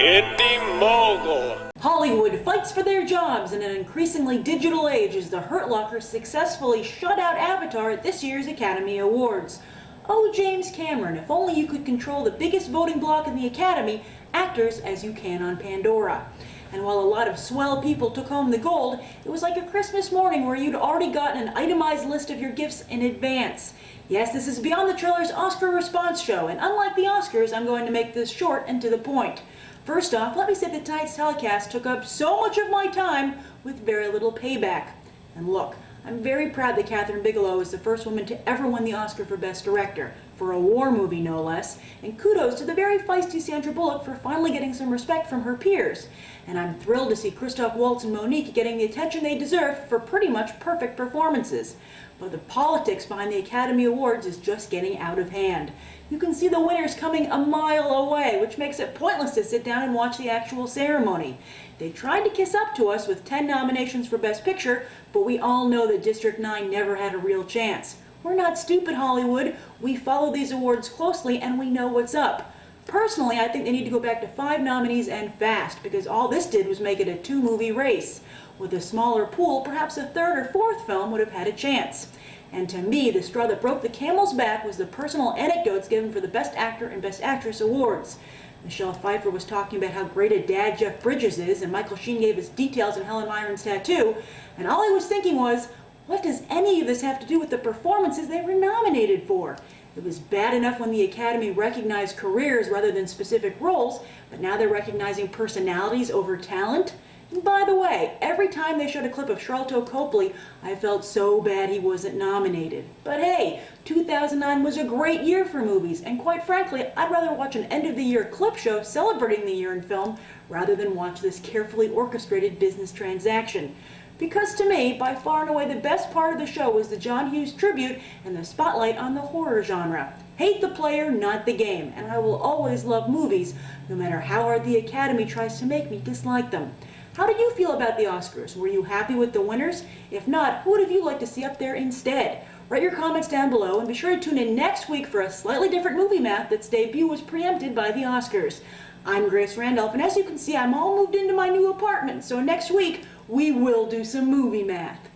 Indie Mogul. Hollywood fights for their jobs in an increasingly digital age as the Hurt Locker successfully shut out Avatar at this year's Academy Awards. Oh, James Cameron, if only you could control the biggest voting bloc in the Academy, actors as you can on Pandora. And while a lot of swell people took home the gold, it was like a Christmas morning where you'd already gotten an itemized list of your gifts in advance. Yes, this is Beyond the Trailer's Oscar response show, and unlike the Oscars, I'm going to make this short and to the point. First off, let me say that tonight's telecast took up so much of my time with very little payback. And look, I'm very proud that Kathryn Bigelow is the first woman to ever win the Oscar for Best Director, for a war movie no less, and kudos to the very feisty Sandra Bullock for finally getting some respect from her peers. And I'm thrilled to see Christoph Waltz and MoNique getting the attention they deserve for pretty much perfect performances. But the politics behind the Academy Awards is just getting out of hand. You can see the winners coming a mile away, which makes it pointless to sit down and watch the actual ceremony. They tried to kiss up to us with 10 nominations for Best Picture, but we all know that District 9 never had a real chance. We're not stupid, Hollywood. We follow these awards closely and we know what's up. Personally, I think they need to go back to 5 nominees and fast, because all this did was make it a 2-movie race. With a smaller pool, perhaps a 3rd or 4th film would have had a chance. And to me, the straw that broke the camel's back was the personal anecdotes given for the Best Actor and Best Actress awards. Michelle Pfeiffer was talking about how great a dad Jeff Bridges is, and Michael Sheen gave us details on Helen Mirren's tattoo, and all I was thinking was, what does any of this have to do with the performances they were nominated for? It was bad enough when the Academy recognized careers rather than specific roles, but now they're recognizing personalities over talent. And by the way, every time they showed a clip of Sharlto Copley, I felt so bad he wasn't nominated. But hey, 2009 was a great year for movies, and quite frankly, I'd rather watch an end-of-the-year clip show celebrating the year in film rather than watch this carefully orchestrated business transaction. Because to me, by far and away the best part of the show was the John Hughes tribute and the spotlight on the horror genre. Hate the player, not the game, and I will always love movies, no matter how hard the Academy tries to make me dislike them. How did you feel about the Oscars? Were you happy with the winners? If not, who would have you liked to see up there instead? Write your comments down below and be sure to tune in next week for a slightly different movie math that's debut was preempted by the Oscars. I'm Grace Randolph, and as you can see, I'm all moved into my new apartment, so next week we will do some movie math.